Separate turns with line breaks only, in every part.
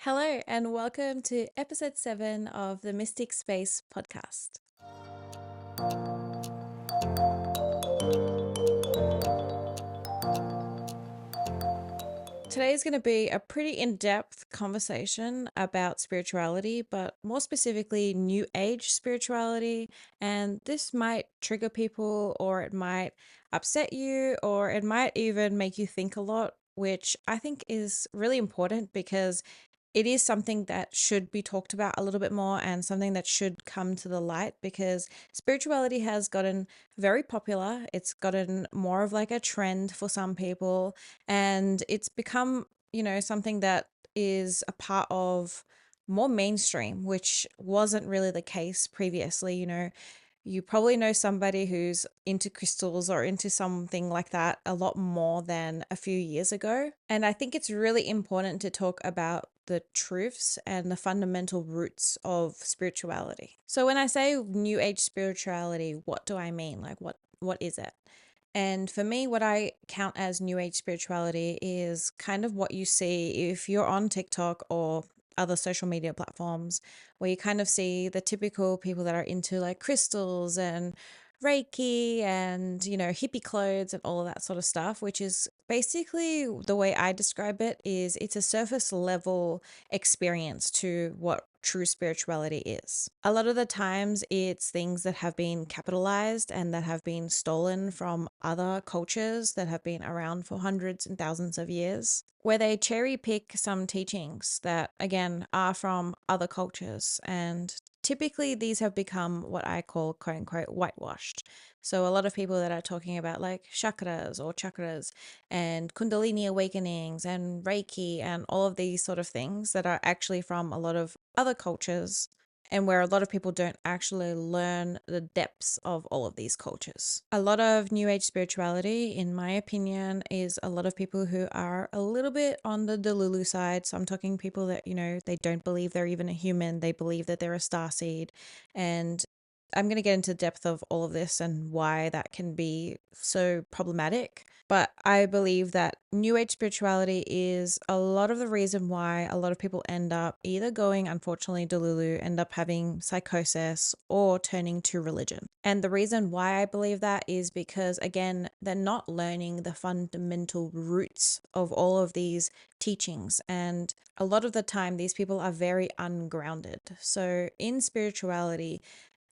Hello, and welcome to episode 7 of the Mystic Space podcast. Today is going to be a pretty in-depth conversation about spirituality, but more specifically, New Age spirituality. And this might trigger people, or it might upset you, or it might even make you think a lot, which I think is really important because it is something that should be talked about a little bit more and something that should come to the light because spirituality has gotten very popular. It's gotten more of like a trend for some people, and it's become, something that is a part of more mainstream, which wasn't really the case previously. You probably know somebody who's into crystals or into something like that a lot more than a few years ago. And I think it's really important to talk about the truths and the fundamental roots of spirituality. So when I say new age spirituality, what do I mean? Like what is it? And for me, what I count as new age spirituality is kind of what you see if you're on TikTok or other social media platforms, where you kind of see the typical people that are into like crystals and Reiki and, hippie clothes and all of that sort of stuff, which is basically the way I describe it is it's a surface level experience to what true spirituality is. A lot of the times it's things that have been capitalized and that have been stolen from other cultures that have been around for hundreds and thousands of years, where they cherry pick some teachings that, again, are from other cultures. And typically these have become what I call quote unquote whitewashed. So a lot of people that are talking about like chakras and kundalini awakenings and reiki and all of these sort of things that are actually from a lot of other cultures, and where a lot of people don't actually learn the depths of all of these cultures. A lot of new age spirituality, in my opinion, is a lot of people who are a little bit on the Delulu side. So I'm talking people that, they don't believe they're even a human. They believe that they're a starseed. And I'm going to get into depth of all of this and why that can be so problematic. But I believe that New Age spirituality is a lot of the reason why a lot of people end up either going, unfortunately, Delulu, end up having psychosis or turning to religion. And the reason why I believe that is because, again, they're not learning the fundamental roots of all of these teachings. And a lot of the time, these people are very ungrounded. So in spirituality,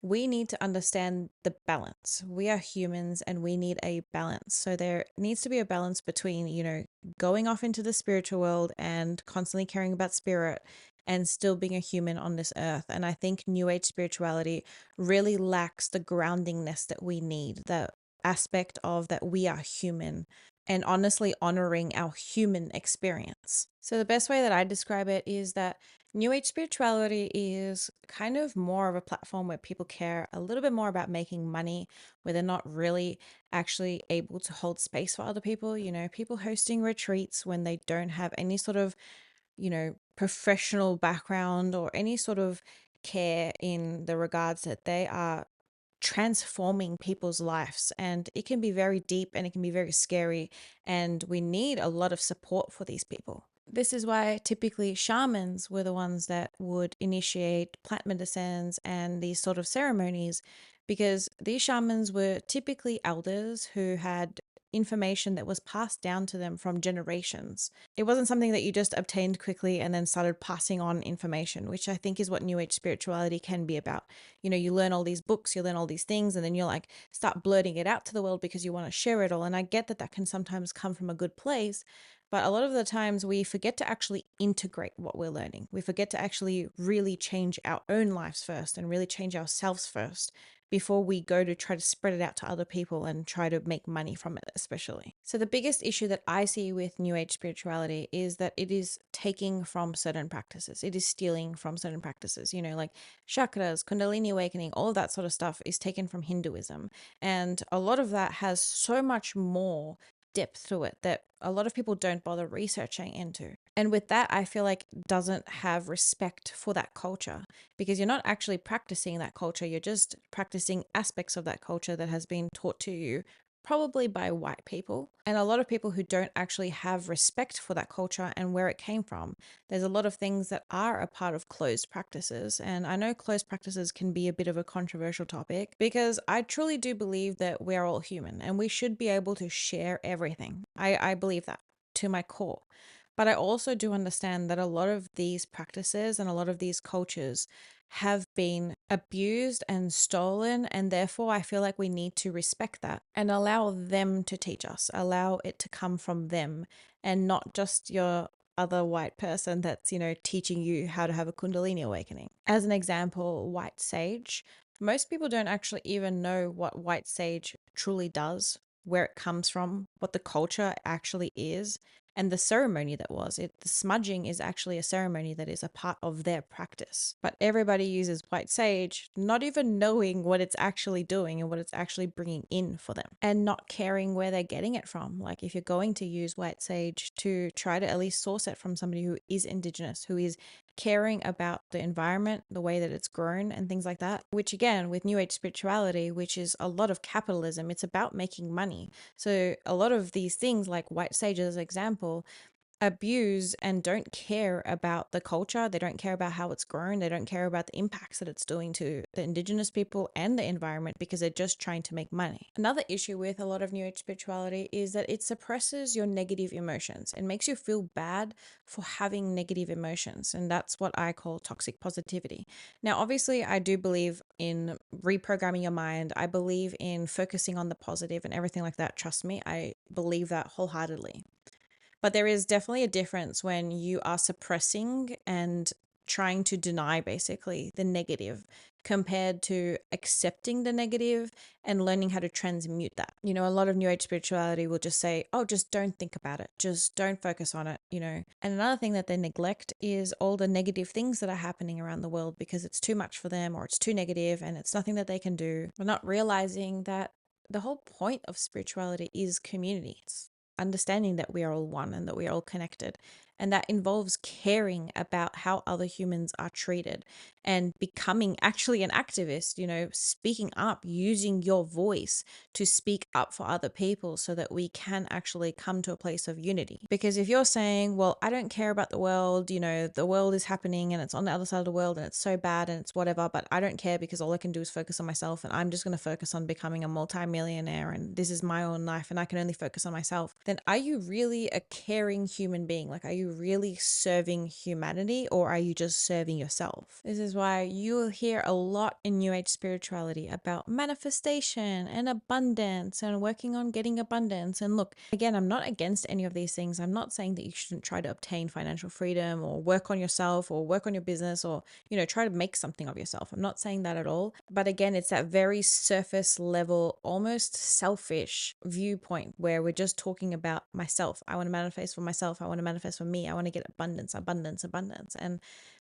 we need to understand the balance. We are humans and we need a balance. So there needs to be a balance between, going off into the spiritual world and constantly caring about spirit and still being a human on this earth. And I think New Age spirituality really lacks the groundingness that we need, the aspect of that we are human and honestly honoring our human experience. So the best way that I describe it is that New Age spirituality is kind of more of a platform where people care a little bit more about making money, where they're not really actually able to hold space for other people. People hosting retreats when they don't have any sort of, professional background or any sort of care in the regards that they are transforming people's lives. And it can be very deep and it can be very scary. And we need a lot of support for these people. This is why typically shamans were the ones that would initiate plant medicines and these sort of ceremonies, because these shamans were typically elders who had information that was passed down to them from generations. It wasn't something that you just obtained quickly and then started passing on information, which I think is what New Age spirituality can be about. You learn all these books, you learn all these things, and then you're like, start blurting it out to the world because you want to share it all. And I get that that can sometimes come from a good place, but a lot of the times we forget to actually integrate what we're learning. We forget to actually really change our own lives first and really change ourselves first before we go to try to spread it out to other people and try to make money from it, especially. So the biggest issue that I see with New Age spirituality is that it is taking from certain practices. It is stealing from certain practices, like chakras, kundalini awakening, all of that sort of stuff is taken from Hinduism. And a lot of that has so much more depth to it that a lot of people don't bother researching into. And with that, I feel like doesn't have respect for that culture, because you're not actually practicing that culture. You're just practicing aspects of that culture that has been taught to you probably by white people and a lot of people who don't actually have respect for that culture and where it came from. There's a lot of things that are a part of closed practices. And I know closed practices can be a bit of a controversial topic because I truly do believe that we're all human and we should be able to share everything. I believe that to my core. But I also do understand that a lot of these practices and a lot of these cultures have been abused and stolen. And therefore, I feel like we need to respect that and allow them to teach us, allow it to come from them and not just your other white person that's, teaching you how to have a Kundalini awakening. As an example, white sage. Most people don't actually even know what white sage truly does, where it comes from, what the culture actually is, and the ceremony that was it. The smudging is actually a ceremony that is a part of their practice. But everybody uses white sage, not even knowing what it's actually doing and what it's actually bringing in for them, and not caring where they're getting it from. Like if you're going to use white sage, to try to at least source it from somebody who is indigenous, who is caring about the environment, the way that it's grown, and things like that. Which, again, with New Age spirituality, which is a lot of capitalism, it's about making money. So, a lot of these things, like white sage as an example, abuse and don't care about the culture. They don't care about how it's grown. They don't care about the impacts that it's doing to the indigenous people and the environment because they're just trying to make money. Another issue with a lot of New Age spirituality is that it suppresses your negative emotions and makes you feel bad for having negative emotions. And that's what I call toxic positivity. Now, obviously, I do believe in reprogramming your mind. I believe in focusing on the positive and everything like that. Trust me, I believe that wholeheartedly. But there is definitely a difference when you are suppressing and trying to deny basically the negative compared to accepting the negative and learning how to transmute that. A lot of New Age spirituality will just say, oh, just don't think about it. Just don't focus on it. And another thing that they neglect is all the negative things that are happening around the world because it's too much for them or it's too negative and it's nothing that they can do. We're not realizing that the whole point of spirituality is community. It's understanding that we are all one and that we are all connected. And that involves caring about how other humans are treated and becoming actually an activist, speaking up, using your voice to speak up for other people so that we can actually come to a place of unity. Because if you're saying, well, I don't care about the world, the world is happening and it's on the other side of the world and it's so bad and it's whatever, but I don't care because all I can do is focus on myself and I'm just going to focus on becoming a multimillionaire and this is my own life and I can only focus on myself, then are you really a caring human being? Like, are you really serving humanity or are you just serving yourself? This is why you'll hear a lot in New Age spirituality about manifestation and abundance and working on getting abundance. And look, again, I'm not against any of these things. I'm not saying that you shouldn't try to obtain financial freedom or work on yourself or work on your business or, try to make something of yourself. I'm not saying that at all. But again, it's that very surface level, almost selfish viewpoint where we're just talking about myself. I want to manifest for myself. I want to manifest for me. I want to get abundance, abundance, abundance. And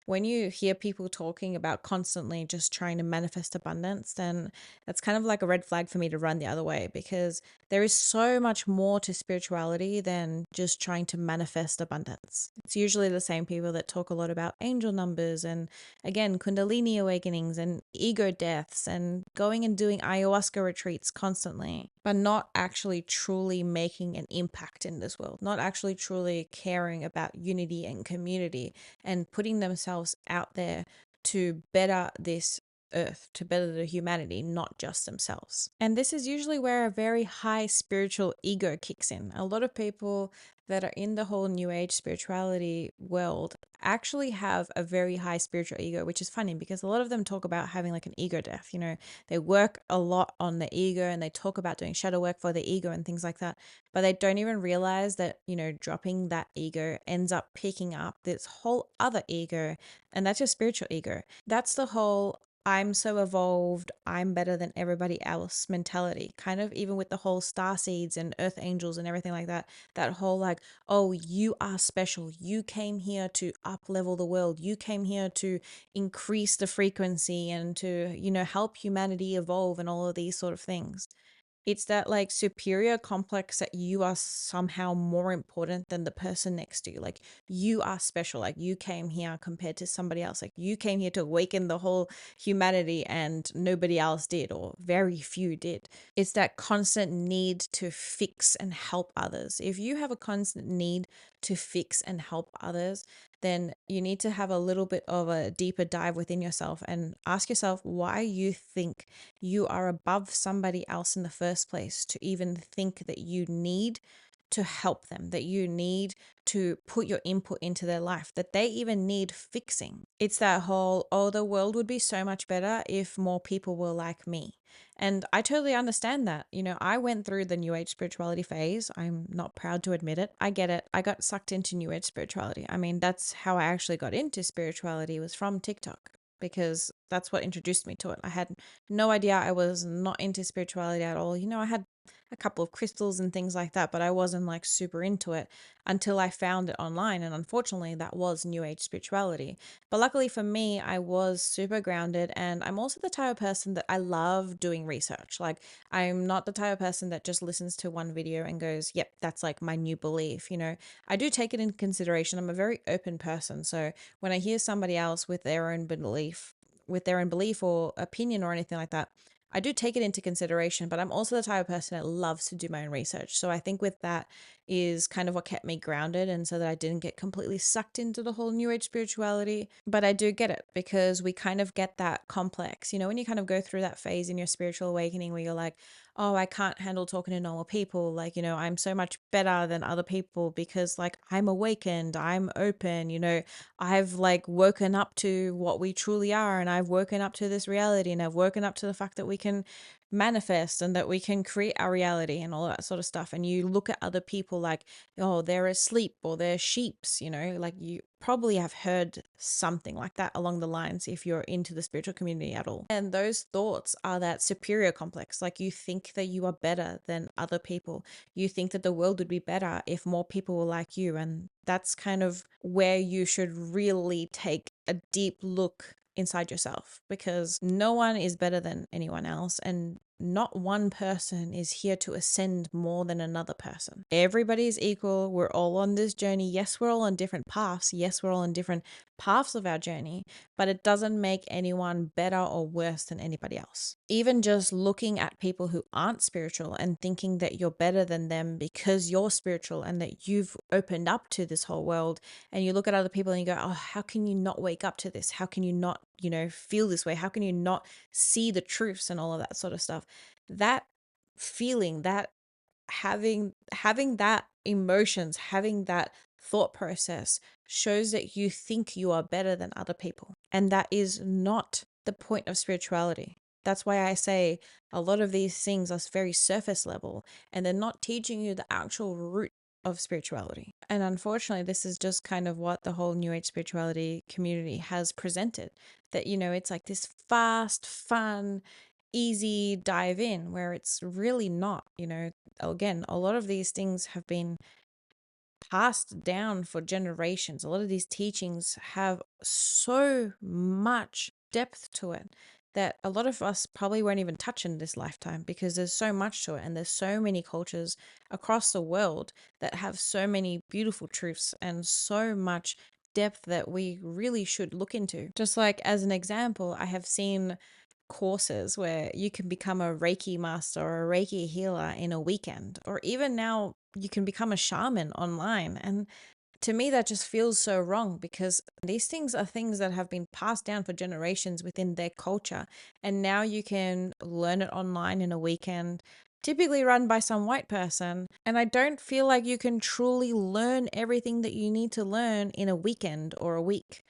when you hear people talking about constantly just trying to manifest abundance, then that's kind of like a red flag for me to run the other way because there is so much more to spirituality than just trying to manifest abundance. It's usually the same people that talk a lot about angel numbers and, again, Kundalini awakenings and ego deaths and going and doing ayahuasca retreats constantly, but not actually truly making an impact in this world, not actually truly caring about unity and community and putting themselves out there to better this earth, to better the humanity, not just themselves. And this is usually where a very high spiritual ego kicks in. A lot of people that are in the whole New Age spirituality world actually have a very high spiritual ego, which is funny because a lot of them talk about having like an ego death. They work a lot on the ego and they talk about doing shadow work for the ego and things like that. But they don't even realize that, dropping that ego ends up picking up this whole other ego, and that's your spiritual ego. That's the whole I'm so evolved, I'm better than everybody else mentality. Kind of even with the whole star seeds and earth angels and everything like that. That whole like, oh, you are special. You came here to up level the world. You came here to increase the frequency and to, help humanity evolve and all of these sort of things. It's that like superior complex that you are somehow more important than the person next to you. Like you are special. Like you came here compared to somebody else. Like you came here to awaken the whole humanity and nobody else did, or very few did. It's that constant need to fix and help others. If you have a constant need to fix and help others, then you need to have a little bit of a deeper dive within yourself and ask yourself why you think you are above somebody else in the first place to even think that you need to help them, that you need to put your input into their life, that they even need fixing. It's that whole, oh, the world would be so much better if more people were like me. And I totally understand that. You know, I went through the New Age spirituality phase. I'm not proud to admit it. I get it. I got sucked into New Age spirituality. I mean, that's how I actually got into spirituality, was from TikTok, because that's what introduced me to it. I had no idea. I was not into spirituality at all. You know, I had a couple of crystals and things like that, but I wasn't like super into it until I found it online. And unfortunately, that was New Age spirituality. But luckily for me, I was super grounded. And I'm also the type of person that I love doing research. Like, I'm not the type of person that just listens to one video and goes, yep, that's like my new belief. You know, I do take it into consideration. I'm a very open person. So when I hear somebody else with their own belief or opinion or anything like that, I do take it into consideration, but I'm also the type of person that loves to do my own research. So I think with that is kind of what kept me grounded, and so that I didn't get completely sucked into the whole New Age spirituality. But I do get it, because we kind of get that complex. You know, when you kind of go through that phase in your spiritual awakening where you're like, oh, I can't handle talking to normal people. Like, you know, I'm so much better than other people because like I'm awakened, I'm open, you know, I've like woken up to what we truly are, and I've woken up to this reality, and I've woken up to the fact that we can manifest and that we can create our reality and all that sort of stuff. And you look at other people like, oh, they're asleep or they're sheeps, you know, like you probably have heard something like that along the lines if you're into the spiritual community at all. And those thoughts are that superior complex. Like you think that you are better than other people. You think that the world would be better if more people were like you. And that's kind of where you should really take a deep look inside yourself, because no one is better than anyone else, and not one person is here to ascend more than another person. Everybody is equal. We're all on this journey. Yes, we're all on different paths. Yes, we're all on different paths of our journey, but it doesn't make anyone better or worse than anybody else. Even just looking at people who aren't spiritual and thinking that you're better than them because you're spiritual and that you've opened up to this whole world, and you look at other people and you go, oh, how can you not wake up to this? How can you not, you know, feel this way? How can you not see the truths and all of that sort of stuff? That feeling, that having that emotions, having that thought process shows that you think you are better than other people. And that is not the point of spirituality. That's why I say a lot of these things are very surface level, and they're not teaching you the actual root of spirituality. And unfortunately, this is just kind of what the whole New Age spirituality community has presented, that, you know, it's like this fast, fun, easy dive in, where it's really not. You know, again, a lot of these things have been passed down for generations. A lot of these teachings have so much depth to it that a lot of us probably won't even touch in this lifetime, because there's so much to it, and there's so many cultures across the world that have so many beautiful truths and so much depth that we really should look into. Just like as an example, I have seen courses where you can become a Reiki master or a Reiki healer in a weekend, or even now you can become a shaman online. And to me, that just feels so wrong, because these things are things that have been passed down for generations within their culture. And now you can learn it online in a weekend, typically run by some white person. And I don't feel like you can truly learn everything that you need to learn in a weekend or a week.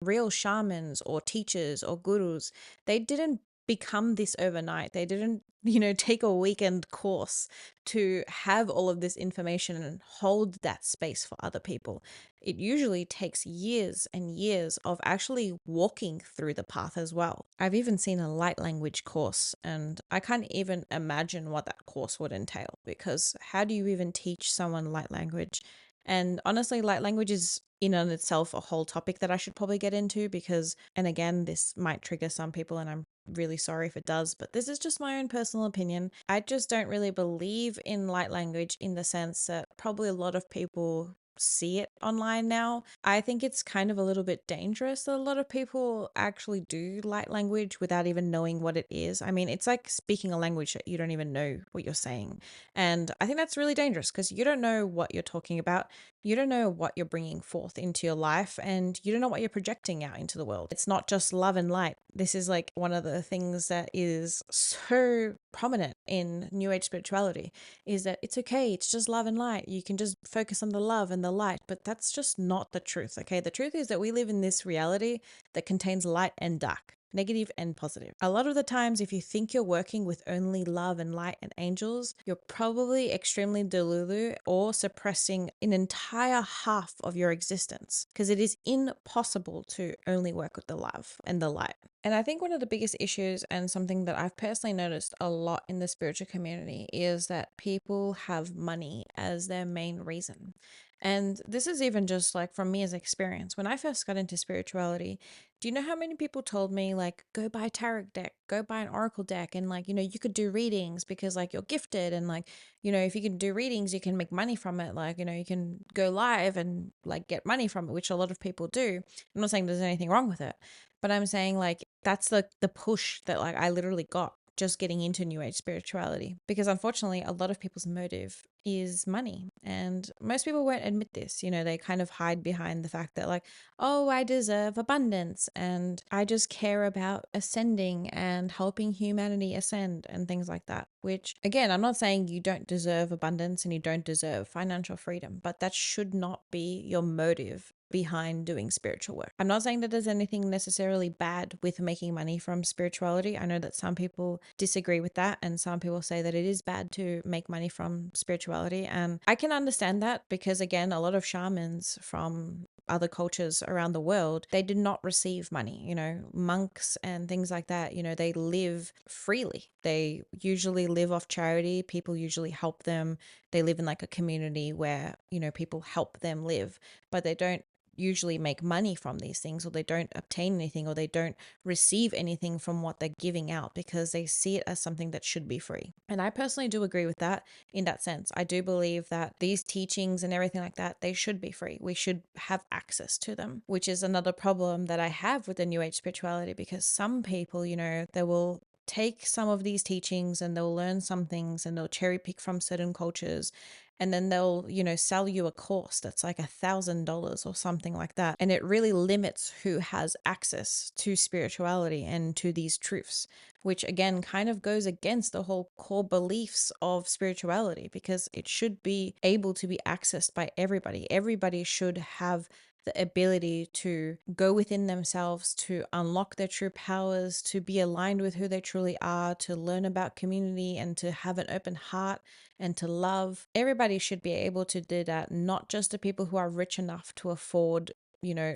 Real shamans or teachers or gurus, they didn't become this overnight. They didn't, you know, take a weekend course to have all of this information and hold that space for other people. It usually takes years and years of actually walking through the path as well. I've even seen a light language course, and I can't even imagine what that course would entail, because how do you even teach someone light language? And honestly, light language is in on itself a whole topic that I should probably get into, because, and again, this might trigger some people, and I'm really sorry if it does, but this is just my own personal opinion. I just don't really believe in light language in the sense that probably a lot of people see it online now. I think it's kind of a little bit dangerous that a lot of people actually do light language without even knowing what it is. I mean, it's like speaking a language that you don't even know what you're saying. And I think that's really dangerous because you don't know what you're talking about. You don't know what you're bringing forth into your life, and you don't know what you're projecting out into the world. It's not just love and light. This is like one of the things that is so prominent in New Age spirituality, is that it's okay, it's just love and light. You can just focus on the love and the light, but that's just not the truth, okay? The truth is that we live in this reality that contains light and dark, negative and positive. A lot of the times, if you think you're working with only love and light and angels, you're probably extremely delulu or suppressing an entire half of your existence, because it is impossible to only work with the love and the light. And I think one of the biggest issues, and something that I've personally noticed a lot in the spiritual community, is that people have money as their main reason. And this is even just like from me as experience. When I first got into spirituality, do you know how many people told me, like, go buy a tarot deck, go buy an oracle deck, and like, you could do readings because like you're gifted, and like, if you can do readings, you can make money from it. Like, you can go live and like get money from it, which a lot of people do. I'm not saying there's anything wrong with it, but I'm saying like that's the push that like I literally got just getting into New Age spirituality, because unfortunately a lot of people's motive is money, and most people won't admit this. They kind of hide behind the fact that like, oh, I deserve abundance and I just care about ascending and helping humanity ascend and things like that, which again, I'm not saying you don't deserve abundance and you don't deserve financial freedom, but that should not be your motive behind doing spiritual work. I'm not saying that there's anything necessarily bad with making money from spirituality. I know that some people disagree with that, and some people say that it is bad to make money from spirituality. And I can understand that because, again, a lot of shamans from other cultures around the world, they did not receive money. Monks and things like that, they live freely. They usually live off charity. People usually help them. They live in like a community where, people help them live, but they don't usually make money from these things, or they don't obtain anything, or they don't receive anything from what they're giving out, because they see it as something that should be free. And I personally do agree with that in that sense. I do believe that these teachings and everything like that, they should be free. We should have access to them, which is another problem that I have with the New Age spirituality, because some people, they will take some of these teachings and they'll learn some things and they'll cherry pick from certain cultures, and then they'll sell you a course that's like $1,000 or something like that, and it really limits who has access to spirituality and to these truths, which again kind of goes against the whole core beliefs of spirituality, because it should be able to be accessed by everybody should have the ability to go within themselves, to unlock their true powers, to be aligned with who they truly are, to learn about community, and to have an open heart and to love. Everybody should be able to do that, not just the people who are rich enough to afford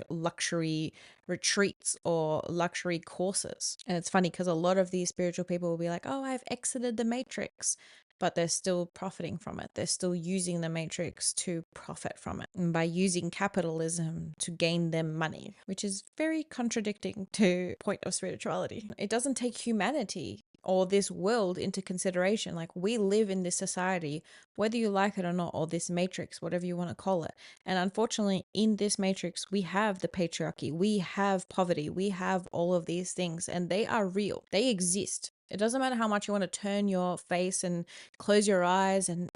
luxury retreats or luxury courses. And it's funny because a lot of these spiritual people will be like, oh, I've exited the matrix, but they're still profiting from it. They're still using the matrix to profit from it, and by using capitalism to gain them money, which is very contradicting to point of spirituality. It doesn't take humanity or this world into consideration. Like, we live in this society, whether you like it or not, or this matrix, whatever you want to call it. And unfortunately, in this matrix, we have the patriarchy, we have poverty, we have all of these things, and they are real. They exist. It doesn't matter how much you want to turn your face and close your eyes and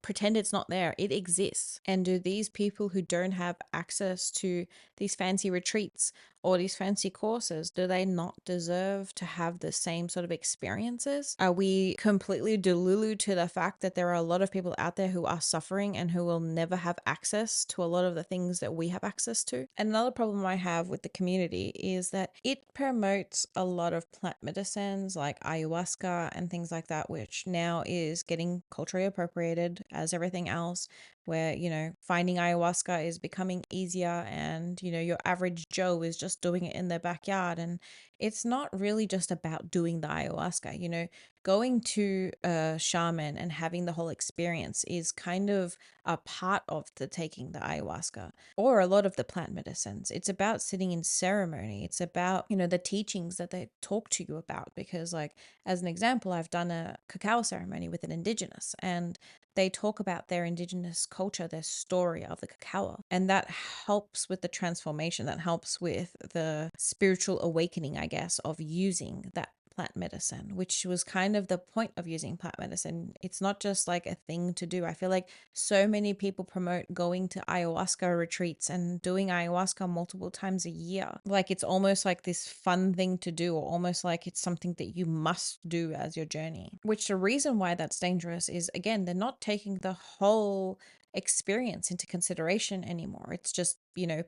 pretend it's not there. It exists. And do these people who don't have access to these fancy retreats or these fancy courses, do they not deserve to have the same sort of experiences? Are we completely delulu to the fact that there are a lot of people out there who are suffering and who will never have access to a lot of the things that we have access to? And another problem I have with the community is that it promotes a lot of plant medicines like ayahuasca and things like that, which now is getting culturally appropriated as everything else. where, finding ayahuasca is becoming easier and, your average Joe is just doing it in their backyard. And it's not really just about doing the ayahuasca, going to a shaman and having the whole experience is kind of a part of the taking the ayahuasca or a lot of the plant medicines. It's about sitting in ceremony. It's about, the teachings that they talk to you about. Because, like, as an example, I've done a cacao ceremony with an indigenous, and they talk about their indigenous culture, their story of the cacao. And that helps with the transformation, that helps with the spiritual awakening, I guess, of using that plant medicine, which was kind of the point of using plant medicine. It's not just like a thing to do. I feel like so many people promote going to ayahuasca retreats and doing ayahuasca multiple times a year. Like it's almost like this fun thing to do, or almost like it's something that you must do as your journey. Which the reason why that's dangerous is, again, they're not taking the whole experience into consideration anymore. It's just,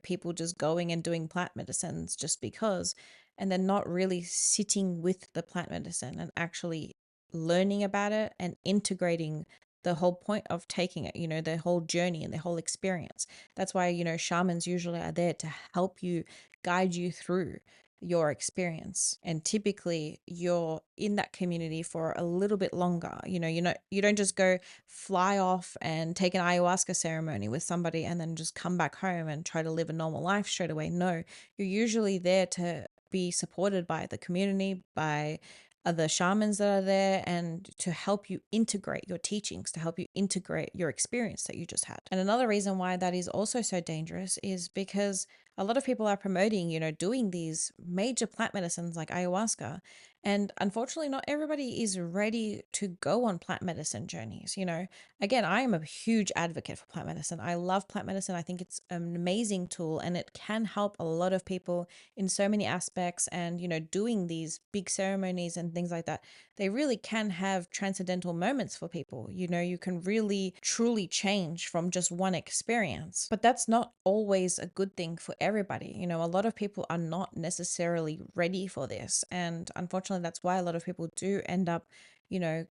people just going and doing plant medicines just because, and they're not really sitting with the plant medicine and actually learning about it and integrating the whole point of taking it, their whole journey and their whole experience. That's why, shamans usually are there to help you, guide you through your experience. And typically you're in that community for a little bit longer. You don't just go fly off and take an ayahuasca ceremony with somebody and then just come back home and try to live a normal life straight away. No, you're usually there to be supported by the community, by other shamans that are there, and to help you integrate your teachings, to help you integrate your experience that you just had. And another reason why that is also so dangerous is because a lot of people are promoting, doing these major plant medicines like ayahuasca. And unfortunately, not everybody is ready to go on plant medicine journeys. Again, I am a huge advocate for plant medicine. I love plant medicine. I think it's an amazing tool and it can help a lot of people in so many aspects. And, doing these big ceremonies and things like that, they really can have transcendental moments for people. You can really truly change from just one experience. But that's not always a good thing for everybody. A lot of people are not necessarily ready for this. And unfortunately, that's why a lot of people do end up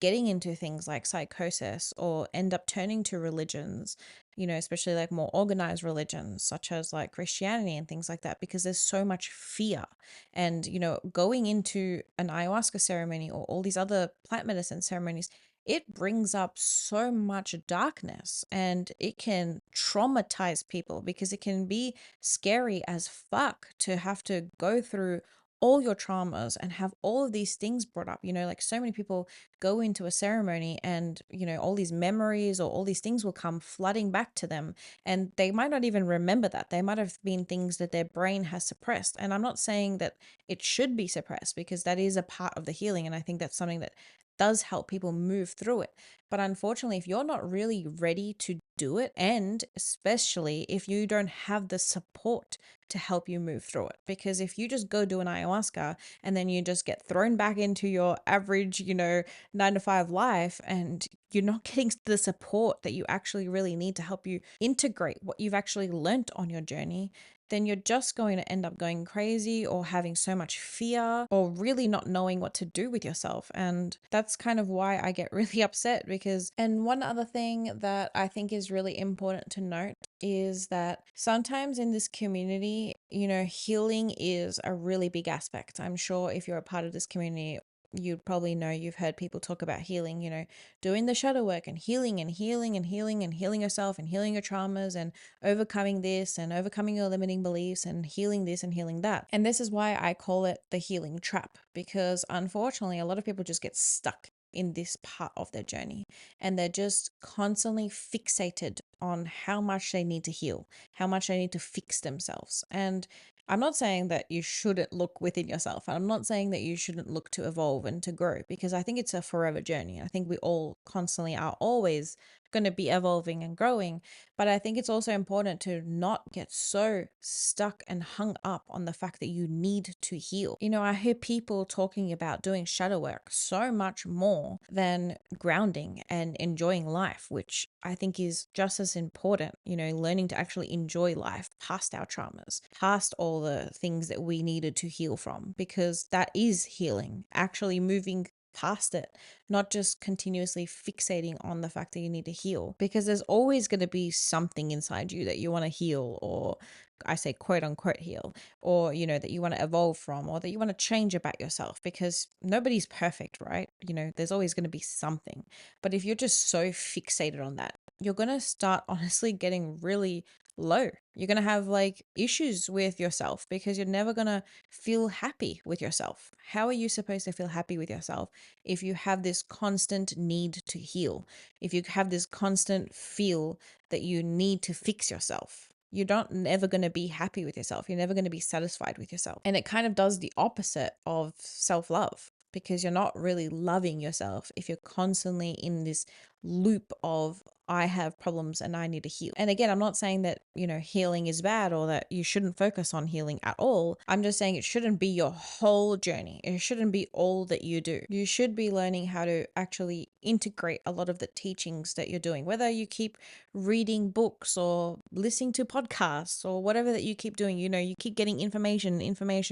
getting into things like psychosis or end up turning to religions, especially like more organized religions such as like Christianity and things like that, because there's so much fear. And, going into an ayahuasca ceremony or all these other plant medicine ceremonies, it brings up so much darkness and it can traumatize people because it can be scary as fuck to have to go through all your traumas and have all of these things brought up. Like so many people go into a ceremony and, all these memories or all these things will come flooding back to them. And they might not even remember that. They might have been things that their brain has suppressed. And I'm not saying that it should be suppressed because that is a part of the healing. And I think that's something that does help people move through it. But unfortunately, if you're not really ready to do it, and especially if you don't have the support to help you move through it, because if you just go do an ayahuasca and then you just get thrown back into your average, 9 to 5 life, and you're not getting the support that you actually really need to help you integrate what you've actually learnt on your journey, then you're just going to end up going crazy or having so much fear or really not knowing what to do with yourself. And that's kind of why I get really upset because, and one other thing that I think is really important to note is that sometimes in this community, healing is a really big aspect. I'm sure if you're a part of this community, you'd probably know, you've heard people talk about healing, doing the shadow work and healing and healing and healing and healing yourself and healing your traumas and overcoming this and overcoming your limiting beliefs and healing this and healing that. And this is why I call it the healing trap, because unfortunately, a lot of people just get stuck in this part of their journey and they're just constantly fixated on how much they need to heal, how much they need to fix themselves. And I'm not saying that you shouldn't look within yourself. I'm not saying that you shouldn't look to evolve and to grow, because I think it's a forever journey. I think we all constantly are always going to be evolving and growing. But I think it's also important to not get so stuck and hung up on the fact that you need to heal. I hear people talking about doing shadow work so much more than grounding and enjoying life, which I think is just as important, learning to actually enjoy life past our traumas, past all the things that we needed to heal from, because that is healing, actually moving past it, not just continuously fixating on the fact that you need to heal, because there's always going to be something inside you that you want to heal, or I say quote unquote heal, or, that you want to evolve from, or that you want to change about yourself, because nobody's perfect, right? There's always going to be something. But if you're just so fixated on that, you're going to start honestly getting really low. You're going to have like issues with yourself because you're never going to feel happy with yourself. How are you supposed to feel happy with yourself if you have this constant need to heal? If you have this constant feel that you need to fix yourself? You're not never going to be happy with yourself. You're never going to be satisfied with yourself. And it kind of does the opposite of self-love, because you're not really loving yourself if you're constantly in this loop of I have problems and I need to heal. And again, I'm not saying that, healing is bad or that you shouldn't focus on healing at all. I'm just saying it shouldn't be your whole journey. It shouldn't be all that you do. You should be learning how to actually integrate a lot of the teachings that you're doing, whether you keep reading books or listening to podcasts or whatever that you keep doing. You keep getting information,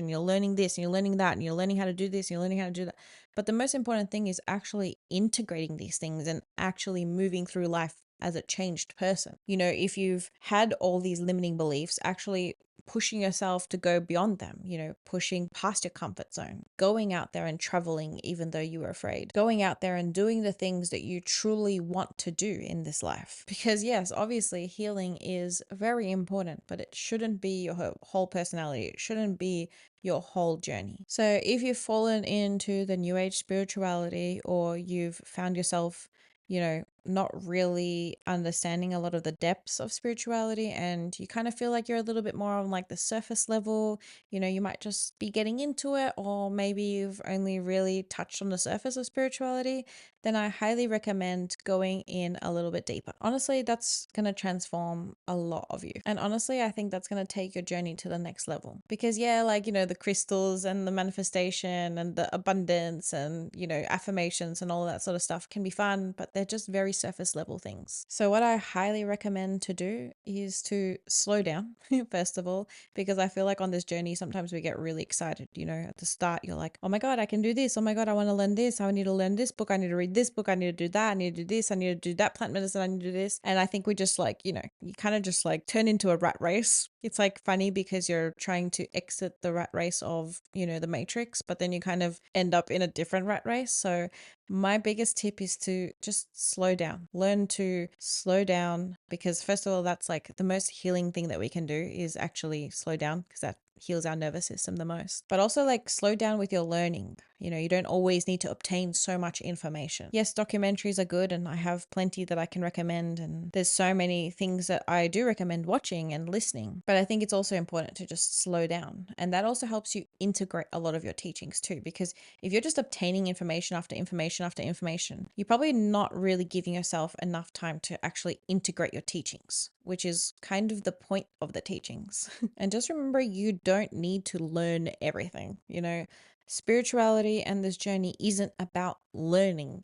you're learning this and you're learning that and you're learning how to do this and you're learning how to do that. But the most important thing is actually integrating these things and actually moving through life as a changed person. If you've had all these limiting beliefs, actually pushing yourself to go beyond them, pushing past your comfort zone, going out there and traveling even though you were afraid, going out there and doing the things that you truly want to do in this life. Because yes, obviously healing is very important, but it shouldn't be your whole personality. It shouldn't be your whole journey. So if you've fallen into the new age spirituality, or you've found yourself not really understanding a lot of the depths of spirituality, and you kind of feel like you're a little bit more on like the surface level, you might just be getting into it, or maybe you've only really touched on the surface of spirituality, then I highly recommend going in a little bit deeper. Honestly, that's going to transform a lot of you. And honestly, I think that's going to take your journey to the next level. Because yeah, like, the crystals and the manifestation and the abundance and, affirmations and all that sort of stuff can be fun, but they're just very surface level things. So what I highly recommend to do is to slow down, first of all, because I feel like on this journey, sometimes we get really excited. At the start, you're like, oh my God, I can do this. Oh my God, I want to learn this. I need to learn this book. I need to read this book. I need to do that. I need to do this. I need to do that plant medicine. I need to do this. And I think we just like, you kind of just like turn into a rat race. It's like funny because you're trying to exit the rat race of, the matrix, but then you kind of end up in a different rat race. So my biggest tip is to just slow down, learn to slow down, because first of all, that's like the most healing thing that we can do is actually slow down, because that heals our nervous system the most. But also like slow down with your learning. You don't always need to obtain so much information. Yes, documentaries are good, and I have plenty that I can recommend, and there's so many things that I do recommend watching and listening. But I think it's also important to just slow down, and that also helps you integrate a lot of your teachings too, because if you're just obtaining information after information after information, you're probably not really giving yourself enough time to actually integrate your teachings, which is kind of the point of the teachings. And just remember, you don't need to learn everything. Spirituality and this journey isn't about learning,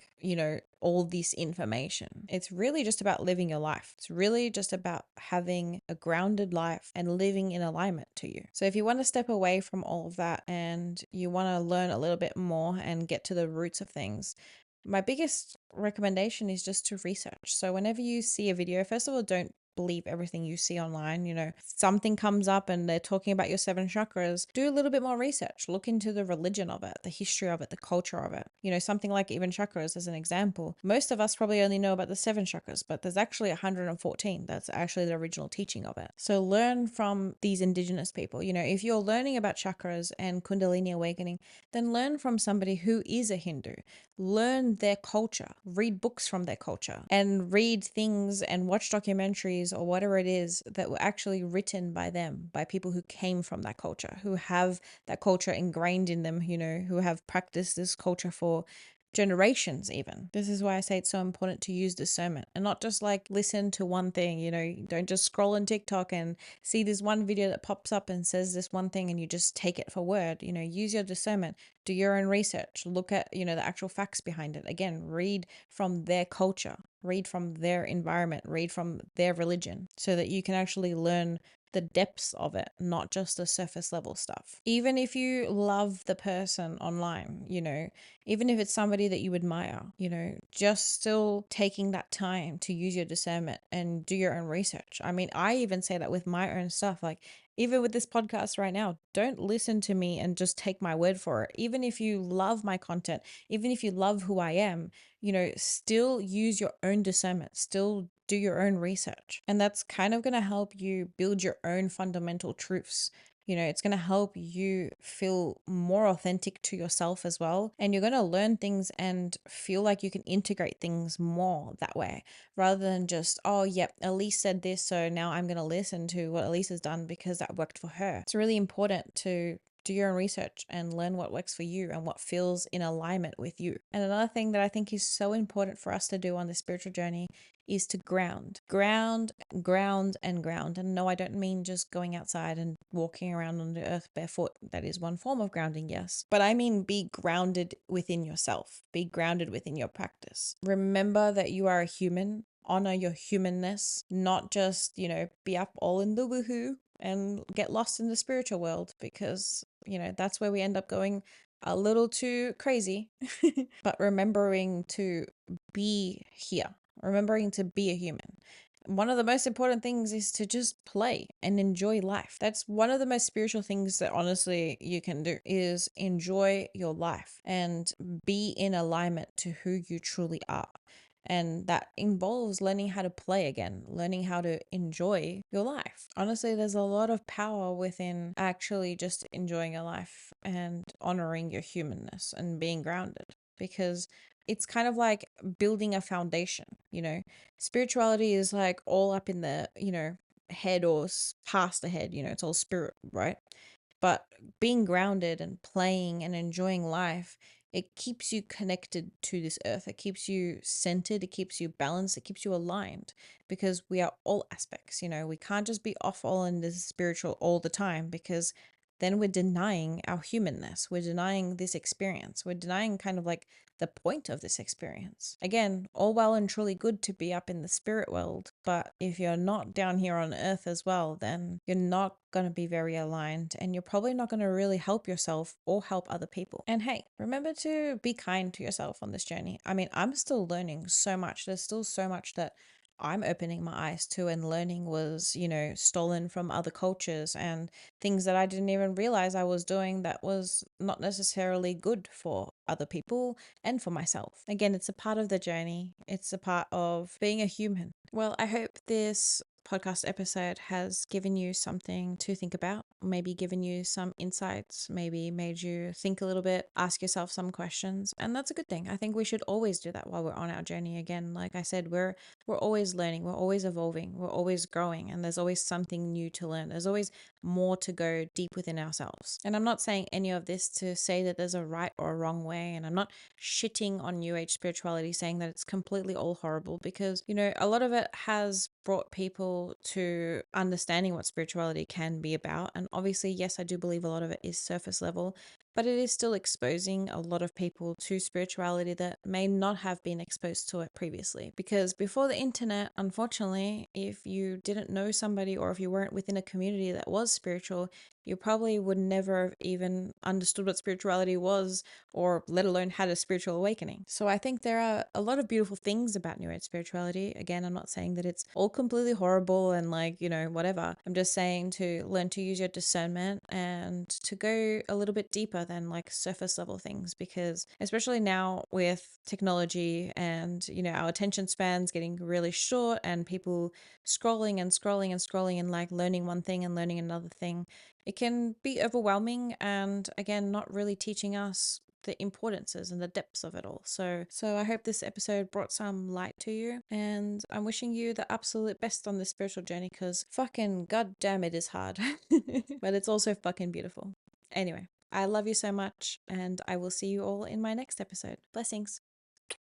all this information. It's really just about living your life. It's really just about having a grounded life and living in alignment to you. So if you want to step away from all of that and you want to learn a little bit more and get to the roots of things, my biggest recommendation is just to research. So whenever you see a video, first of all, don't believe everything you see online. Something comes up and they're talking about your 7 chakras, do a little bit more research, look into the religion of it, the history of it, the culture of it. Something like even chakras as an example. Most of us probably only know about the 7 chakras, but there's actually 114. That's actually the original teaching of it. So learn from these indigenous people. If you're learning about chakras and Kundalini awakening, then learn from somebody who is a Hindu. Learn their culture, read books from their culture, and read things and watch documentaries or whatever it is that were actually written by them, by people who came from that culture, who have that culture ingrained in them, who have practiced this culture for generations even. This is why I say it's so important to use discernment and not just like listen to one thing. Don't just scroll on TikTok and see this one video that pops up and says this one thing and you just take it for word. Use your discernment, do your own research, look at the actual facts behind it. Again, read from their culture, read from their environment, read from their religion, so that you can actually learn the depths of it, not just the surface level stuff. Even if you love the person online, even if it's somebody that you admire, just still taking that time to use your discernment and do your own research. I mean, I even say that with my own stuff. Like, even with this podcast right now, don't listen to me and just take my word for it. Even if you love my content, even if you love who I am, still use your own discernment, still do your own research. And that's kind of going to help you build your own fundamental truths. It's going to help you feel more authentic to yourself as well. And you're going to learn things and feel like you can integrate things more that way, rather than just, oh, yep, Elise said this, so now I'm going to listen to what Elise has done because that worked for her. It's really important to do your own research and learn what works for you and what feels in alignment with you. And another thing that I think is so important for us to do on the spiritual journey is to ground, and ground. And no, I don't mean just going outside and walking around on the earth barefoot. That is one form of grounding, yes. But I mean, be grounded within yourself, be grounded within your practice. Remember that you are a human. Honor your humanness, not just, be up all in the woohoo and get lost in the spiritual world, because, that's where we end up going a little too crazy. But remembering to be here, remembering to be a human. One of the most important things is to just play and enjoy life. That's one of the most spiritual things that honestly you can do, is enjoy your life and be in alignment to who you truly are. And that involves learning how to play again, learning how to enjoy your life. Honestly, there's a lot of power within actually just enjoying your life and honoring your humanness and being grounded, because it's kind of like building a foundation. Spirituality is like all up in the, head, or past the head, it's all spirit, right? But being grounded and playing and enjoying life, it keeps you connected to this earth. It keeps you centered. It keeps you balanced. It keeps you aligned, because we are all aspects. We can't just be off all in this spiritual all the time, because then we're denying our humanness. We're denying this experience. We're denying kind of like the point of this experience. Again, all well and truly good to be up in the spirit world, but if you're not down here on earth as well, then you're not going to be very aligned, and you're probably not going to really help yourself or help other people. And hey, remember to be kind to yourself on this journey. I mean, I'm still learning so much. There's still so much that I'm opening my eyes to and learning was, stolen from other cultures, and things that I didn't even realize I was doing that was not necessarily good for other people and for myself. Again, it's a part of the journey. It's a part of being a human. Well, I hope this podcast episode has given you something to think about, maybe given you some insights, maybe made you think a little bit, ask yourself some questions. And that's a good thing. I think we should always do that while we're on our journey. Again, like I said, we're always learning, we're always evolving, we're always growing, and there's always something new to learn. There's always more to go deep within ourselves. And I'm not saying any of this to say that there's a right or a wrong way, and I'm not shitting on New Age spirituality saying that it's completely all horrible, because, a lot of it has brought people to understanding what spirituality can be about. And obviously, yes, I do believe a lot of it is surface level, but it is still exposing a lot of people to spirituality that may not have been exposed to it previously. Because before the internet, unfortunately, if you didn't know somebody, or if you weren't within a community that was spiritual, you probably would never have even understood what spirituality was, or let alone had a spiritual awakening. So I think there are a lot of beautiful things about New Age spirituality. Again, I'm not saying that it's all completely horrible and whatever. I'm just saying to learn to use your discernment and to go a little bit deeper than like surface level things, because especially now with technology and, our attention spans getting really short, and people scrolling and scrolling and scrolling and like learning one thing and learning another thing, it can be overwhelming, and again, not really teaching us the importances and the depths of it all. So I hope this episode brought some light to you, and I'm wishing you the absolute best on this spiritual journey, because fucking goddamn it is hard, but it's also fucking beautiful. Anyway, I love you so much, and I will see you all in my next episode. Blessings.